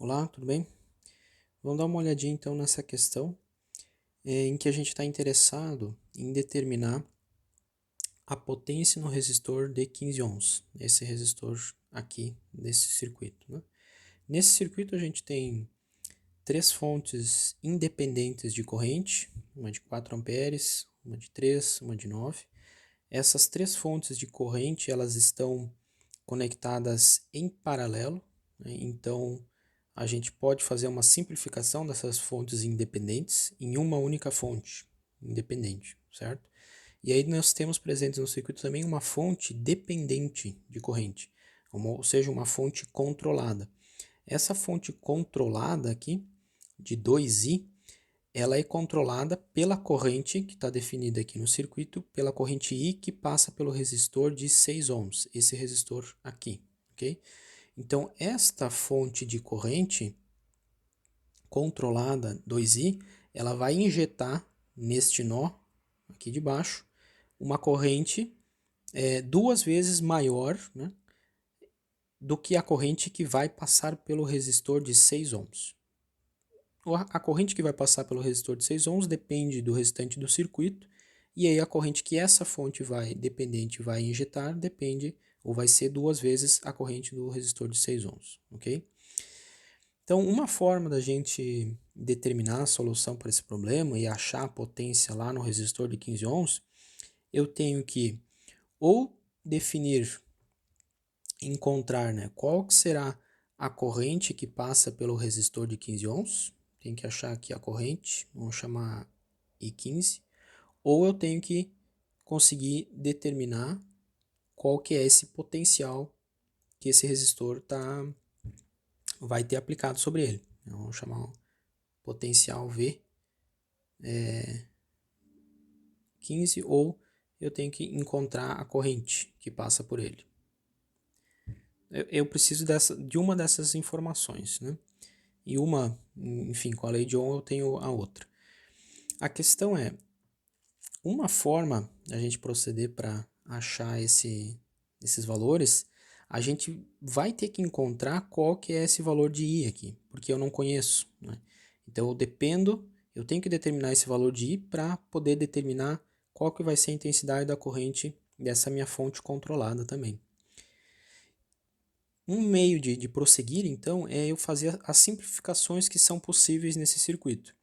Olá, tudo bem? Vamos dar uma olhadinha então nessa questão em que a gente está interessado em determinar a potência no resistor de 15 ohms, esse resistor aqui desse circuito, né? Nesse circuito a gente tem três fontes independentes de corrente, uma de 4 amperes, uma de 3, uma de 9. Essas três fontes de corrente elas estão conectadas em paralelo, né? Então a gente pode fazer uma simplificação dessas fontes independentes em uma única fonte independente, certo? E aí nós temos presentes no circuito também uma fonte dependente de corrente, ou seja, uma fonte controlada. Essa fonte controlada aqui, de 2I, ela é controlada pela corrente que está definida aqui no circuito, pela corrente I que passa pelo resistor de 6 ohms, esse resistor aqui, ok? Então, esta fonte de corrente controlada 2I, ela vai injetar neste nó aqui de baixo uma corrente duas vezes maior, né, do que a corrente que vai passar pelo resistor de 6 ohms. A corrente que vai passar pelo resistor de 6 ohms depende do restante do circuito, e aí a corrente que essa fonte dependente vai injetar depende ou vai ser duas vezes a corrente do resistor de 6 ohms, ok? Então, uma forma da gente determinar a solução para esse problema e achar a potência lá no resistor de 15 ohms, eu tenho que ou definir, encontrar, né, qual que será a corrente que passa pelo resistor de 15 ohms, tem que achar aqui a corrente, vamos chamar I15, ou eu tenho que conseguir determinar qual que é esse potencial que esse resistor vai ter aplicado sobre ele. Então, vamos chamar o potencial V 15, ou eu tenho que encontrar a corrente que passa por ele. Eu preciso de uma dessas informações, né? E uma, enfim, com a lei de Ohm eu tenho a outra. A questão é, uma forma a gente proceder para achar esses valores, a gente vai ter que encontrar qual que é esse valor de I aqui, porque eu não conheço, né? Então eu tenho que determinar esse valor de I para poder determinar qual que vai ser a intensidade da corrente dessa minha fonte controlada também. Um meio de prosseguir, então, é eu fazer as simplificações que são possíveis nesse circuito.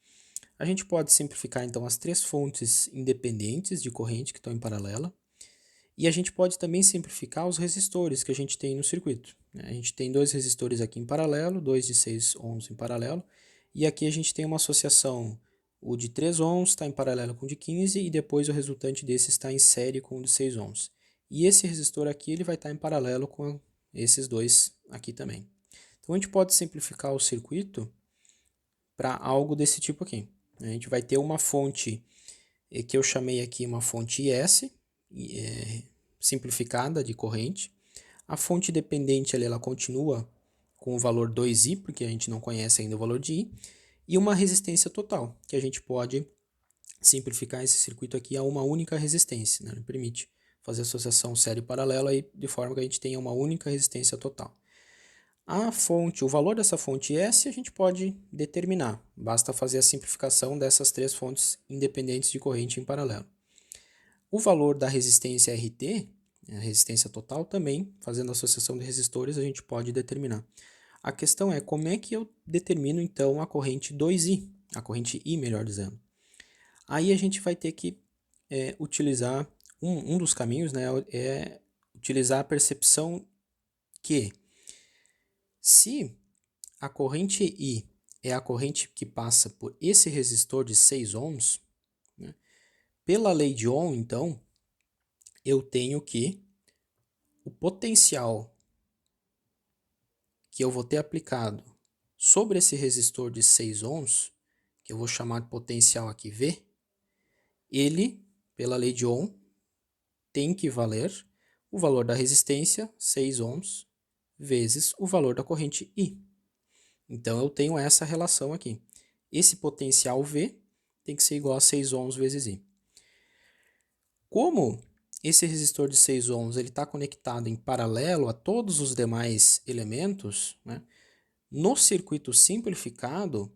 A gente pode simplificar, então, as três fontes independentes de corrente que estão em paralela, e a gente pode também simplificar os resistores que a gente tem no circuito. A gente tem dois resistores aqui em paralelo, dois de 6 ohms em paralelo, e aqui a gente tem uma associação, o de 3 ohms está em paralelo com o de 15, e depois o resultante desse está em série com o de 6 ohms. E esse resistor aqui ele vai estar em paralelo com esses dois aqui também. Então a gente pode simplificar o circuito para algo desse tipo aqui. A gente vai ter uma fonte que eu chamei aqui uma fonte IS, simplificada de corrente. A fonte dependente ali, ela continua com o valor 2I, porque a gente não conhece ainda o valor de I, e uma resistência total, que a gente pode simplificar esse circuito aqui a uma única resistência, né? Ele permite fazer associação série paralela aí, de forma que a gente tenha uma única resistência total. A fonte, o valor dessa fonte S a gente pode determinar, basta fazer a simplificação dessas três fontes independentes de corrente em paralelo. O valor da resistência RT, a resistência total, também, fazendo associação de resistores, a gente pode determinar. A questão é como é que eu determino então a corrente 2I, a corrente I, melhor dizendo. Aí a gente vai ter que utilizar, um dos caminhos, né, é utilizar a percepção que se a corrente I é a corrente que passa por esse resistor de 6 ohms, né, pela lei de Ohm, então, eu tenho que o potencial que eu vou ter aplicado sobre esse resistor de 6 ohms, que eu vou chamar de potencial aqui V, ele, pela lei de Ohm, tem que valer o valor da resistência, 6 ohms, vezes o valor da corrente I. Então, eu tenho essa relação aqui. Esse potencial V tem que ser igual a 6 ohms vezes I. Como esse resistor de 6 ohms está conectado em paralelo a todos os demais elementos, né, No circuito simplificado,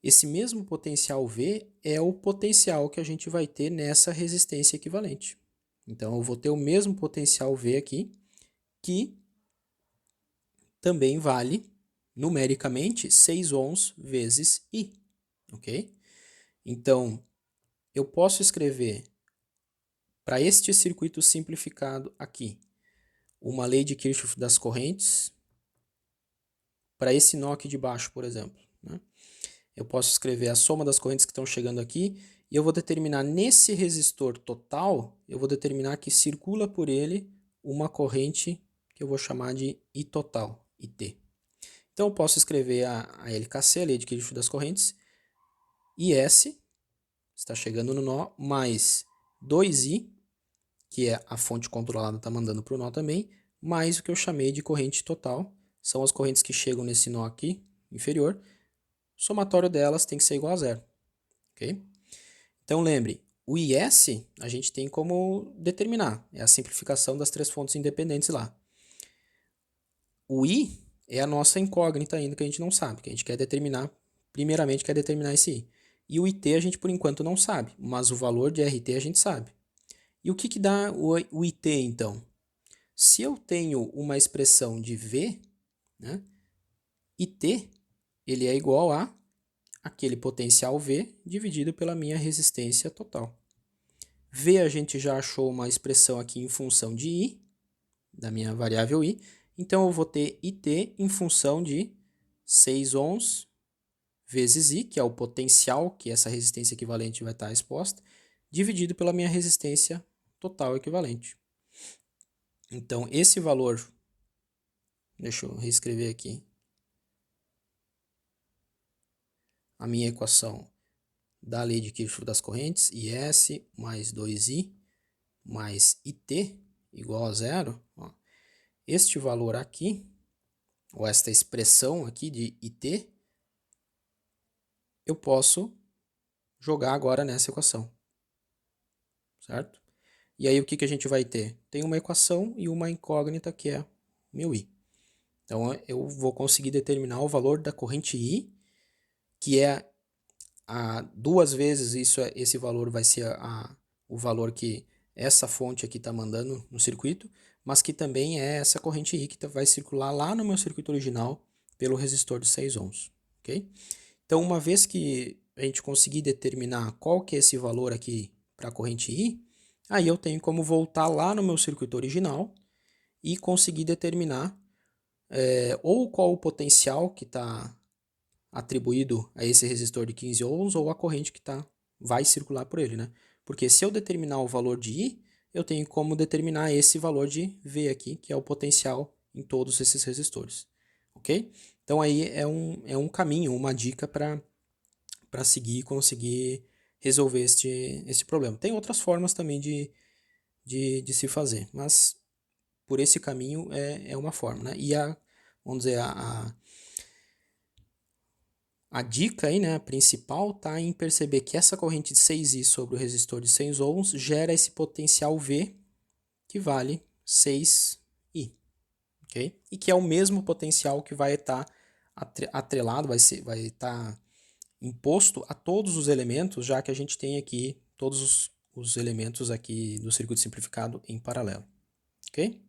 esse mesmo potencial V é o potencial que a gente vai ter nessa resistência equivalente. Então, eu vou ter o mesmo potencial V aqui, que também vale, numericamente, 6 ohms vezes I. Ok? Então, eu posso escrever para este circuito simplificado aqui uma lei de Kirchhoff das correntes, para esse nó aqui de baixo, por exemplo, né? Eu posso escrever a soma das correntes que estão chegando aqui e eu vou determinar nesse resistor total, eu vou determinar que circula por ele uma corrente que eu vou chamar de I total, IT. Então eu posso escrever a LKC, a lei de Kirchhoff das correntes, IS, está chegando no nó, mais 2I, que é a fonte controlada está mandando para o nó também, mais o que eu chamei de corrente total, são as correntes que chegam nesse nó aqui, inferior, o somatório delas tem que ser igual a zero. Okay? Então lembre, o IS a gente tem como determinar, é a simplificação das três fontes independentes lá. O I é a nossa incógnita ainda que a gente não sabe, que a gente quer determinar, primeiramente quer determinar esse I. E o IT a gente por enquanto não sabe, mas o valor de RT a gente sabe. E o que dá o IT então? Se eu tenho uma expressão de V, né, IT ele é igual a aquele potencial V dividido pela minha resistência total. V a gente já achou uma expressão aqui em função de I, da minha variável I, então eu vou ter IT em função de 6 ohms vezes I, que é o potencial que essa resistência equivalente vai estar exposta, dividido pela minha resistência total equivalente. Então esse valor, deixa eu reescrever aqui, a minha equação da lei de Kirchhoff das correntes, IS mais 2I mais IT igual a zero, ó. Este valor aqui, ou esta expressão aqui de IT, eu posso jogar agora nessa equação, certo? E aí o que a gente vai ter? Tem uma equação e uma incógnita que é meu I. Então eu vou conseguir determinar o valor da corrente I, que é duas vezes esse valor vai ser o valor que essa fonte aqui está mandando no circuito, mas que também é essa corrente I que vai circular lá no meu circuito original pelo resistor de 6 ohms. Okay? Então, uma vez que a gente conseguir determinar qual que é esse valor aqui para a corrente I, aí eu tenho como voltar lá no meu circuito original e conseguir determinar ou qual o potencial que está atribuído a esse resistor de 15 ohms ou a corrente que vai circular por ele, né? Porque se eu determinar o valor de I, eu tenho como determinar esse valor de V aqui, que é o potencial em todos esses resistores, ok? Então aí é um caminho, uma dica para seguir e conseguir resolver este problema. Tem outras formas também de se fazer, mas por esse caminho é uma forma, né? E vamos dizer, a dica aí, né, a principal, tá em perceber que essa corrente de 6I sobre o resistor de 6 ohms gera esse potencial V que vale 6I, ok? E que é o mesmo potencial que vai estar atrelado, vai estar imposto a todos os elementos, já que a gente tem aqui todos os elementos aqui do circuito simplificado em paralelo, ok?